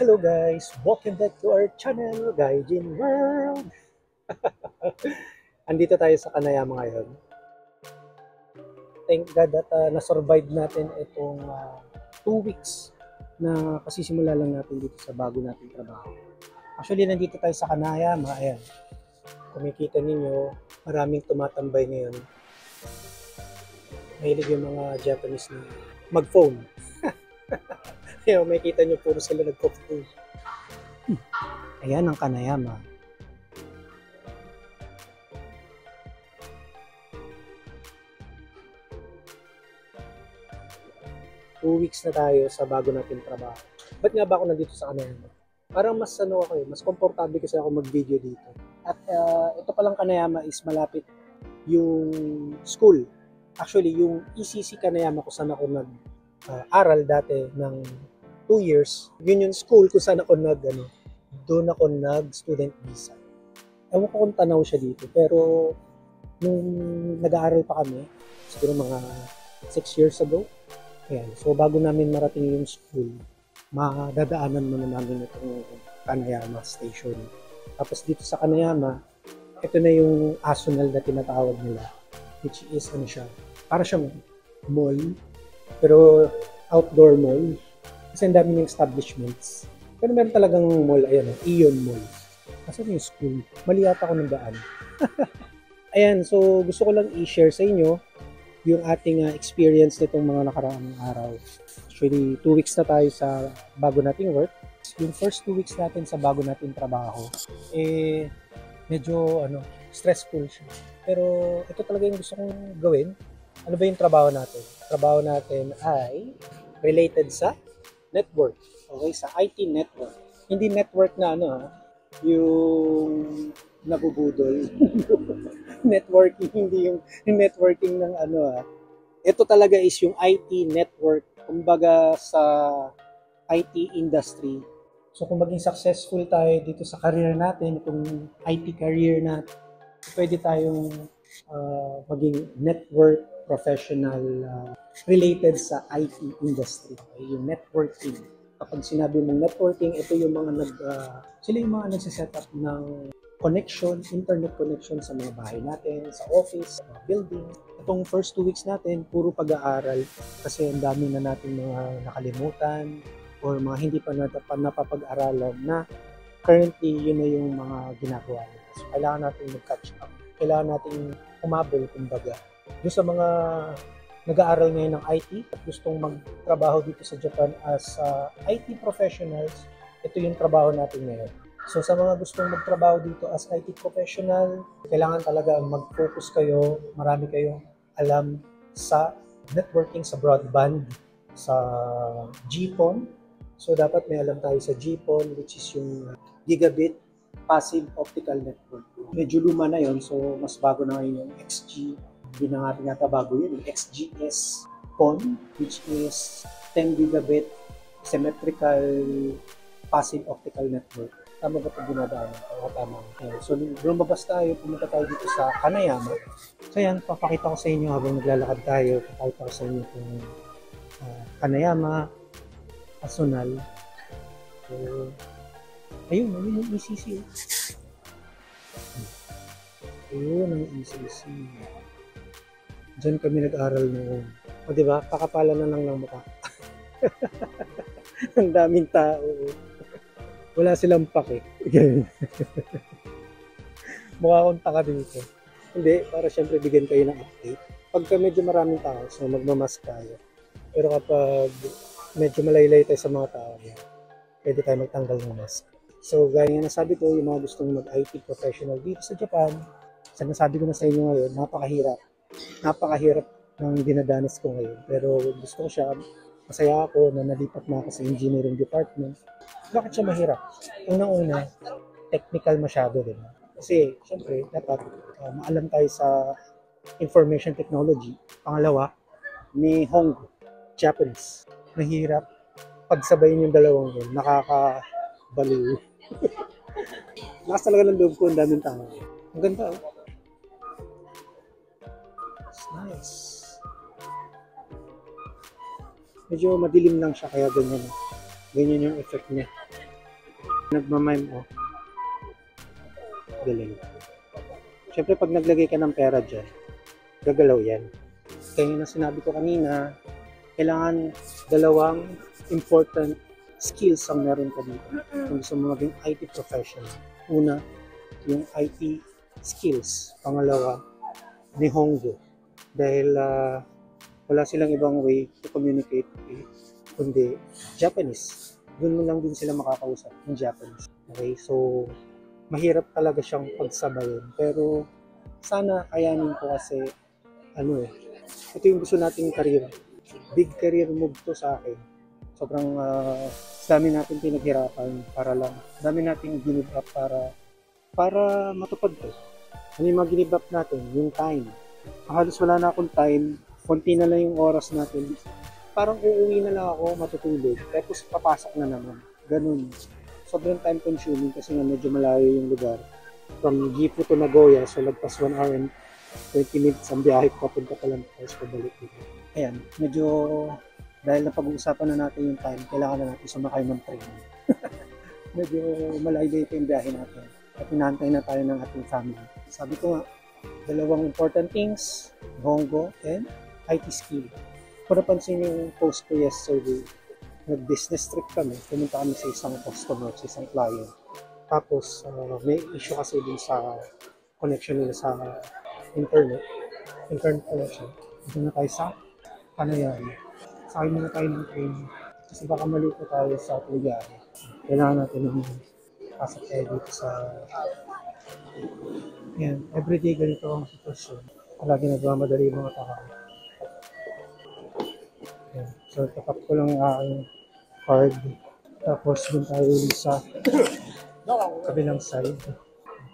Hello guys! Welcome back to our channel, Gaijin World! Andito tayo sa Kanayama ngayon. Thank God that na-survive natin itong 2 weeks na kasisimula lang natin dito sa bago nating trabaho. Actually, nandito tayo sa Kanayama. Ayan. Kumikita ninyo, maraming tumatambay ngayon. Mahilig yung mga Japanese na mag-phone. Ayan, may kita nyo, puro sila nag-phone. Ayan ang Kanayama. Two weeks na tayo sa bago nating trabaho. Ba't nga ba ako nandito sa Kanayama? Parang mas mas komportable kasi ako mag-video dito. At ito palang Kanayama is malapit yung school. Actually, yung ECC Kanayama kung saan ako nag-aral dati ng 2 years, yun yung school kung saan ako doon ako nag-student visa. Ewan ko kung tanaw siya dito, pero nung nag-aaral pa kami, siguro mga 6 years ago, ayan, so bago namin marating yung school, madadaanan muna namin itong Kanayama Station. Tapos dito sa Kanayama, ito na yung Asunal na tinatawag nila, which is para siyang mall, pero outdoor mall. Kasi ang dami ng establishments. Pero meron talagang mall, ayan, Ion Mall. Kasi yung school, mali yata ako ng daan. Ayan, so gusto ko lang i-share sa inyo yung ating experience nitong mga nakaraang araw. Actually, 2 weeks na tayo sa bago nating work. Yung first 2 weeks natin sa bago nating trabaho, medyo stressful siya. Pero ito talaga yung gusto kong gawin. Ano ba yung trabaho natin? Trabaho natin ay related sa network. Okay, sa IT network. Hindi network na yung nabubudol. Networking, hindi yung networking ng Ito talaga is yung IT network. Kumbaga sa IT industry. So kung maging successful tayo dito sa career natin, itong IT career natin, pwede tayong maging network professional related sa IT industry. Okay? Yung networking. Kapag sinabi mong networking, ito yung mga sila yung mga nagsiset up ng connection, internet connection sa mga bahay natin, sa office, sa mga building. Itong first 2 weeks natin, puro pag-aaral kasi ang dami na natin mga nakalimutan or mga hindi pa napapag-aralan na currently yun na yung mga ginagawa natin. So, kailangan natin mag-catch up. Kailangan natin humabol, kumbaga. Doon sa mga nag-aaral ngayon ng IT at gustong magtrabaho dito sa Japan as IT professionals, ito yung trabaho natin ngayon. So sa mga gustong magtrabaho dito as IT professional, kailangan talaga mag-focus kayo, marami kayong alam sa networking, sa broadband, sa GPON. So dapat may alam tayo sa GPON, which is yung Gigabit Passive Optical Network. Medyo luma na yon, so mas bago na ngayon yung XG. Hindi na nga tinatabago yun, yung XGS PON, which is 10 gigabit symmetrical passive optical network. Tama ba ito ginadaan? Tama. So, lumabas tayo, pumunta tayo dito sa Kanayama. So, yan, papakita ko sa inyo habang naglalakad tayo. Papakita ko sa inyo itong Kanayama, Asunal. So, ayun yung ECC. Ayun ang ECC. Diyan kami nag-aral noon. O diba, pakapala na lang ng mukha. Ang daming tao. Wala silang pake. Mukha akong taka dito. Hindi, para syempre bigyan kayo ng update. Pagka medyo maraming tao, so magmamask tayo. Pero kapag medyo malaylay tayo sa mga tao, pwede tayo magtanggal ng mask. So, gaya nga nasabi ko, yung mga gustong mag-IT professional dito sa Japan, sinasabi ko na sa inyo ngayon, napakahirap ng dinadanas ko ngayon. Pero gusto ko siya, masaya ako na nalipat na ako sa engineering department. Bakit siya mahirap? Unang-una, technical masyado din. Kasi, syempre, dapat maalam tayo sa information technology. Pangalawa, Nihongo, Japanese. Mahirap pagsabayin yung dalawang yun. Nakakabaliw. Lakas talaga ng loob ko, ang daming tao. Ang ganda, oh. It's nice. Medyo madilim lang siya, kaya ganyan yung effect niya. Nagmamime mo. Galing. Siyempre, pag naglagay ka ng pera dyan, gagalaw yan. Kaya na sinabi ko kanina, kailangan dalawang important skills ang meron ka dito. Kung gusto mo maging IT professional. Una, yung IT skills. Pangalawa, Nihongo. Dahil wala silang ibang way to communicate kundi Japanese. Doon mo lang din sila makakausap ng Japanese. Okay, so mahirap talaga siyang pagsabayin. Pero sana kayanin ko kasi ito yung gusto nating career. Big career move to sa akin. Sobrang dami natin pinaghirapan para lang. Dami nating give up para matupad to. Ano yung mag-give up natin? Yung time. Halos wala na akong time. Konti na lang yung oras natin. Parang uuwi na lang ako, matutulog. Tapos papasok na naman. Ganun. Sobrang time consuming kasi nga medyo malayo yung lugar. From Gifu to Nagoya, so lagpas 1 hour and 20 minutes ang biyahe papunta pa lang tapos pabalik dito. Ayan, medyo dahil napag-uusapan na natin yung time, kailangan na natin sumakay ng train. Medyo malayo ito yung biyahe natin. At hinahantay na tayo ng ating family. Sabi ko nga, dalawang important things, Hongo and IT skill. Kung napansin yung post ko yesterday, nag-business trip kami, pumunta kami sa isang customer, sa isang client. Tapos, may issue kasi din sa connection nila sa internet connection. Ito na tayo sa Panayan. Sakay muna tayo ng train kasi baka malito tayo sa ating biyahe. Kailangan natin ng pasok tayo dito sa yan, everyday ganito ang sitwasyon. Palagi nagmamadali yung mga tao. Yan. So, tatap ko lang ang card. Tapos, dun tayo ulit sa kabilang side.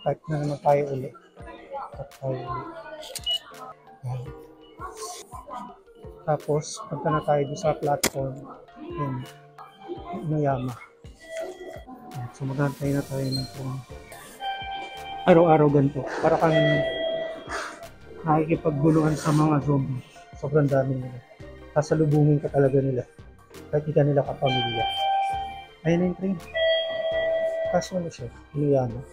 Type na naman tayo ulit. Yan. Tapos, punta na tayo sa platform. Yan. Inuyama. So, maghantay na tayo ng araw-araw ganito. Para kang nakikipagguluhan sa mga zombie. Sobrang dami nila. Kasalubungin ka talaga nila. Kahit di ka nila kapamilya. Ayun na yung train. Kaso ano siya? Inuyama.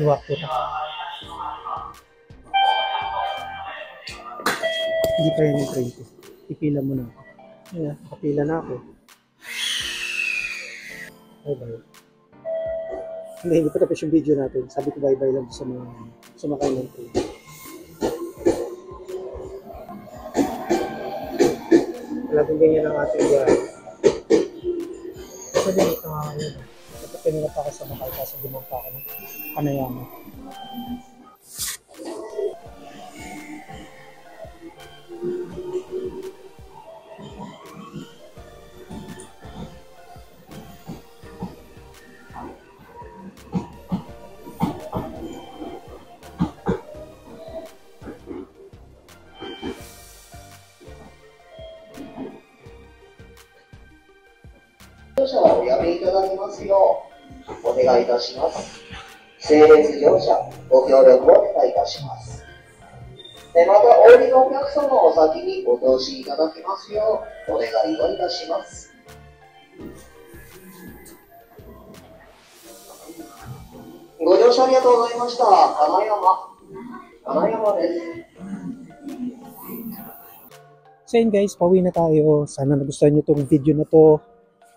Iwak ko na. Hindi pa yun yung train ko. Ipila mo na ako. Ayan, kapila na ako. Bye-bye. Hindi pa tapos yung video natin. Sabi ko bye-bye lang sa mga sumakay ng train. Laging ganyan ang ating biyahe. Kasi din ito nga ngayon. Kapag pinilap ako sa makay kasi dumang pa ako ng Kanayama.乗車はおやめいただきますようお願いいたします。整列乗車ご協力をお願いいたします。またお降りのお客様を先にご投資いただきますようお願いをいたします。ご乗車ありがとうございました。金山です。So yun guys, pauwi na tayo. Sana nagustuhan nyo itong video na to.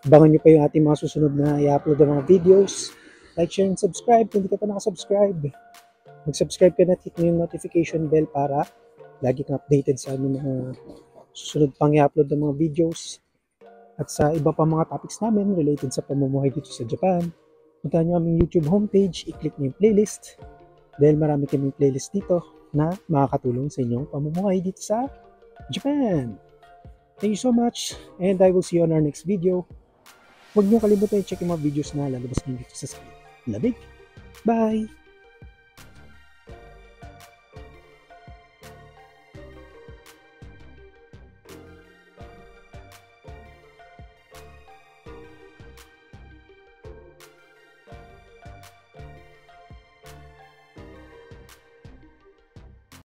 Abangan nyo pa yung ating mga susunod na i-upload ng mga videos. Like, share, and subscribe kung hindi ka pa nakasubscribe. Mag-subscribe ka na at hit mo yung notification bell para lagi kang updated sa aming mga susunod pang i-upload ng mga videos. At sa iba pa mga topics namin related sa pamumuhay dito sa Japan. Puntahan nyo aming YouTube homepage, i-click nyo yung playlist. Dahil marami kaming playlist dito na makakatulong sa inyong pamumuhay dito sa Japan. Thank you so much and I will see you on our next video. Huwag niyo kalimutan i-check yung mga videos na lalabas din dito sa screen. Labig! Bye!